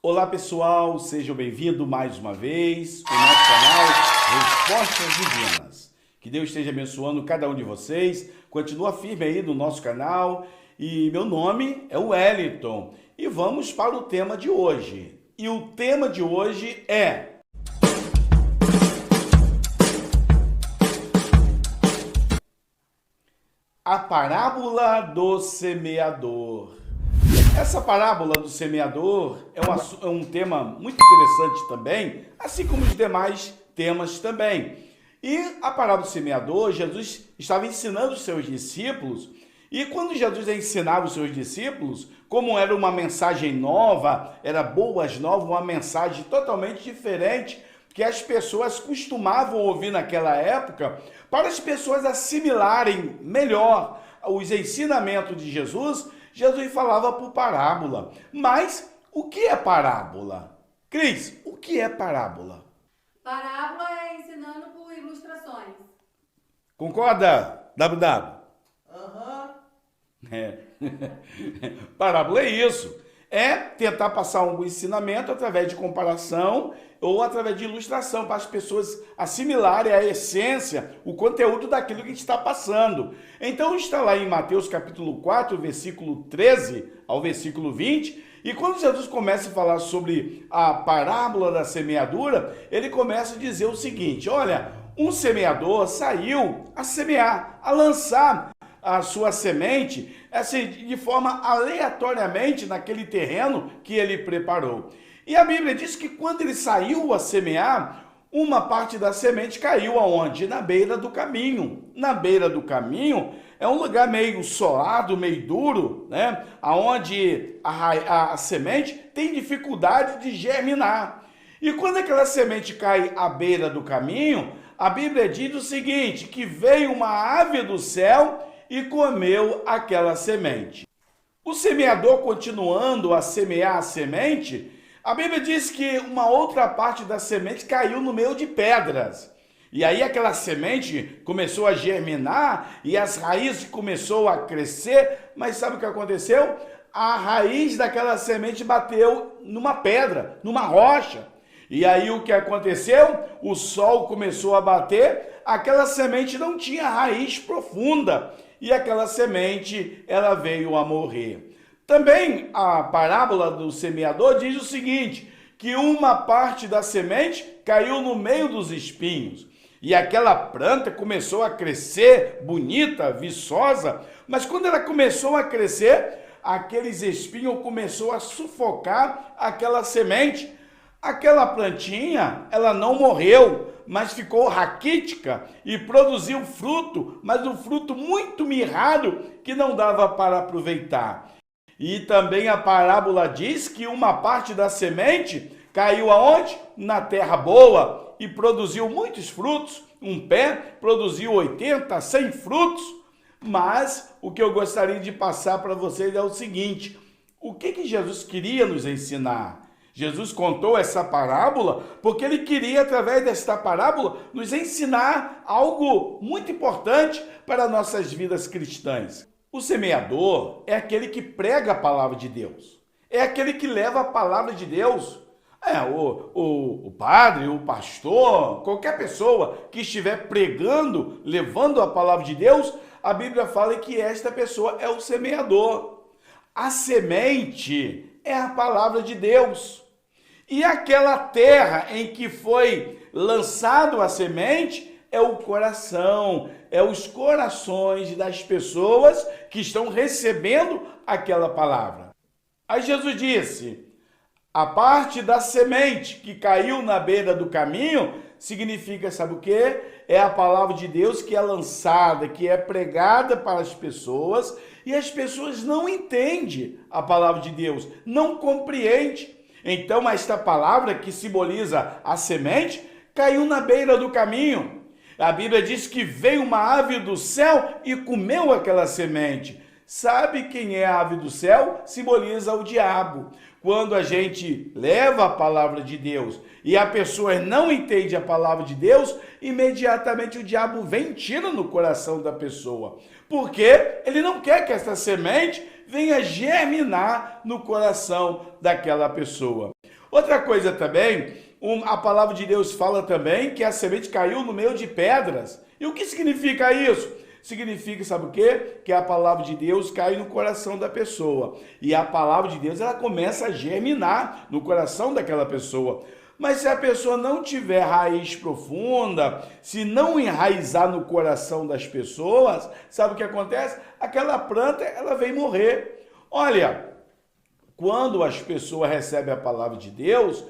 Olá pessoal, sejam bem-vindos mais uma vez ao nosso canal Respostas Divinas. Que Deus esteja abençoando cada um de vocês, continua firme aí no nosso canal e meu nome é Wellington e vamos para o tema de hoje. E o tema de hoje é a parábola do semeador. Essa parábola do semeador é um tema muito interessante também, assim como os demais temas também. E a parábola do semeador, Jesus estava ensinando os seus discípulos, e quando Jesus ensinava os seus discípulos, como era uma mensagem nova, era boas novas, uma mensagem totalmente diferente, que as pessoas costumavam ouvir naquela época, para as pessoas assimilarem melhor os ensinamentos de Jesus, Jesus falava por parábola. Mas o que é parábola? Cris, o que é parábola? Parábola é ensinando por ilustrações. Concorda, WW? Aham. É. Parábola é isso. É tentar passar um ensinamento através de comparação ou através de ilustração para as pessoas assimilarem a essência, o conteúdo daquilo que a gente está passando. Então está lá em Mateus capítulo 4, versículo 13 ao versículo 20, e quando Jesus começa a falar sobre a parábola da semeadura, ele começa a dizer o seguinte: olha, um semeador saiu a semear, a lançar a sua semente, assim, de forma aleatoriamente naquele terreno que ele preparou. E a Bíblia diz que quando ele saiu a semear, uma parte da semente caiu aonde? Na beira do caminho. Na beira do caminho é um lugar meio solado, meio duro, né? Aonde a semente tem dificuldade de germinar. E quando aquela semente cai à beira do caminho, a Bíblia diz o seguinte, que veio uma ave do céu e comeu aquela semente. O semeador continuando a semear a semente, a Bíblia diz que uma outra parte da semente caiu no meio de pedras. E aí aquela semente começou a germinar e as raízes começou a crescer, mas sabe o que aconteceu? A raiz daquela semente bateu numa pedra, numa rocha. E aí o que aconteceu? O sol começou a bater, aquela semente não tinha raiz profunda e aquela semente ela veio a morrer. Também a parábola do semeador diz o seguinte, que uma parte da semente caiu no meio dos espinhos e aquela planta começou a crescer bonita, viçosa, mas quando ela começou a crescer, aqueles espinhos começou a sufocar aquela semente. Aquela plantinha, ela não morreu, mas ficou raquítica e produziu fruto, mas um fruto muito mirrado que não dava para aproveitar. E também a parábola diz que uma parte da semente caiu aonde? Na terra boa e produziu muitos frutos. Um pé produziu 80, 100 frutos. Mas o que eu gostaria de passar para vocês é o seguinte, o que Jesus queria nos ensinar? Jesus contou essa parábola porque ele queria, através desta parábola, nos ensinar algo muito importante para nossas vidas cristãs. O semeador é aquele que prega a palavra de Deus. É aquele que leva a palavra de Deus. O padre, o pastor, qualquer pessoa que estiver pregando, levando a palavra de Deus, a Bíblia fala que esta pessoa é o semeador. A semente é a palavra de Deus. E aquela terra em que foi lançado a semente é o coração, é os corações das pessoas que estão recebendo aquela palavra. Aí Jesus disse, a parte da semente que caiu na beira do caminho significa, sabe o quê? É a palavra de Deus que é lançada, que é pregada para as pessoas e as pessoas não entendem a palavra de Deus, não compreendem. Então, esta palavra que simboliza a semente caiu na beira do caminho. A Bíblia diz que veio uma ave do céu e comeu aquela semente. Sabe quem é a ave do céu? Simboliza o diabo. Quando a gente leva a palavra de Deus e a pessoa não entende a palavra de Deus, imediatamente o diabo vem e tira no coração da pessoa. Porque ele não quer que essa semente venha germinar no coração daquela pessoa. Outra coisa também, a palavra de Deus fala também que a semente caiu no meio de pedras. E o que significa isso? Significa, sabe o quê? Que a palavra de Deus cai no coração da pessoa. E a palavra de Deus, ela começa a germinar no coração daquela pessoa. Mas se a pessoa não tiver raiz profunda, se não enraizar no coração das pessoas, sabe o que acontece? Aquela planta, ela vem morrer. Olha, quando as pessoas recebem a palavra de Deus,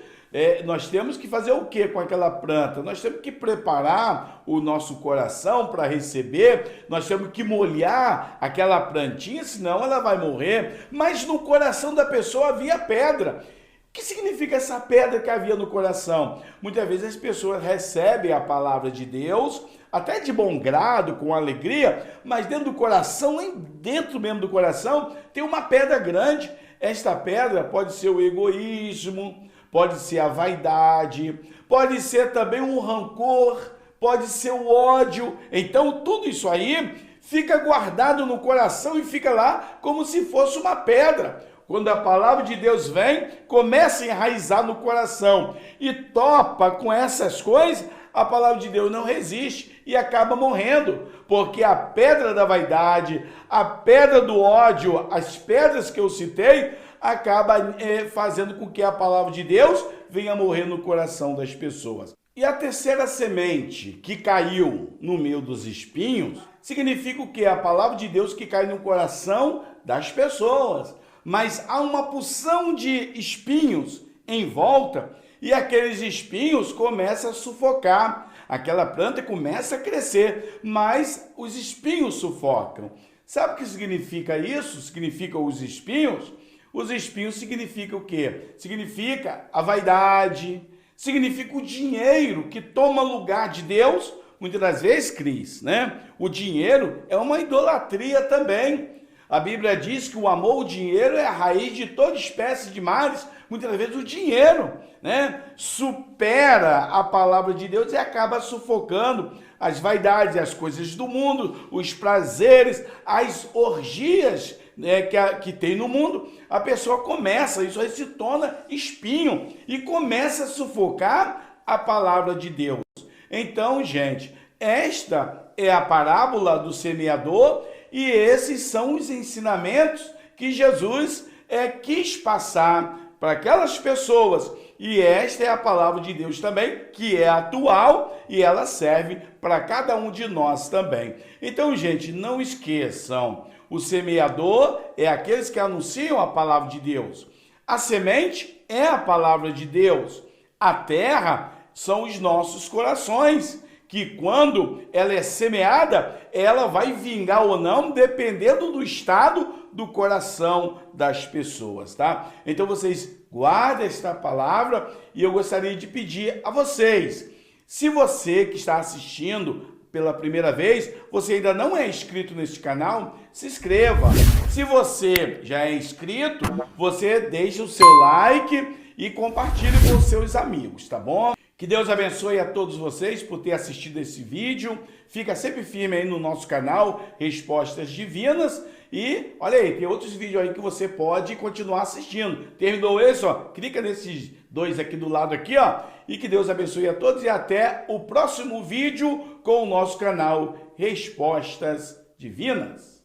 nós temos que fazer o que com aquela planta? Nós temos que preparar o nosso coração para receber, nós temos que molhar aquela plantinha, senão ela vai morrer. Mas no coração da pessoa havia pedra. O que significa essa pedra que havia no coração? Muitas vezes as pessoas recebem a palavra de Deus, até de bom grado, com alegria, mas dentro do coração, nem dentro mesmo do coração, tem uma pedra grande. Esta pedra pode ser o egoísmo, pode ser a vaidade, pode ser também um rancor, pode ser o ódio. Então tudo isso aí fica guardado no coração e fica lá como se fosse uma pedra. Quando a palavra de Deus vem, começa a enraizar no coração e topa com essas coisas, a palavra de Deus não resiste e acaba morrendo, porque a pedra da vaidade, a pedra do ódio, as pedras que eu citei, acaba fazendo com que a palavra de Deus venha morrer no coração das pessoas. E a terceira semente que caiu no meio dos espinhos, significa o quê? A palavra de Deus que cai no coração das pessoas. Mas há uma porção de espinhos em volta e aqueles espinhos começam a sufocar. Aquela planta começa a crescer, mas os espinhos sufocam. Sabe o que significa isso? Significa os espinhos? Os espinhos significa o quê? Significa a vaidade, significa o dinheiro que toma lugar de Deus. Muitas das vezes, Cris, né? O dinheiro é uma idolatria também. A Bíblia diz que o amor ao dinheiro é a raiz de toda espécie de males. Muitas vezes o dinheiro, né, supera a palavra de Deus e acaba sufocando as vaidades, as coisas do mundo, os prazeres, as orgias, né, que tem no mundo. A pessoa começa, isso aí se torna espinho e começa a sufocar a palavra de Deus. Então, gente, esta é a parábola do semeador e esses são os ensinamentos que Jesus quis passar para aquelas pessoas. E esta é a palavra de Deus também, que é atual e ela serve para cada um de nós também. Então, gente, não esqueçam, o semeador é aqueles que anunciam a palavra de Deus. A semente é a palavra de Deus. A terra são os nossos corações, que quando ela é semeada, ela vai vingar ou não, dependendo do estado do coração das pessoas, tá? Então vocês guardem esta palavra e eu gostaria de pedir a vocês, se você que está assistindo pela primeira vez, você ainda não é inscrito neste canal, se inscreva. Se você já é inscrito, você deixa o seu like e compartilhe com os seus amigos, tá bom? Que Deus abençoe a todos vocês por ter assistido esse vídeo. Fica sempre firme aí no nosso canal, Respostas Divinas. E olha aí, tem outros vídeos aí que você pode continuar assistindo. Terminou esse, ó? Clica nesses dois aqui do lado aqui, ó. E que Deus abençoe a todos e até o próximo vídeo com o nosso canal Respostas Divinas.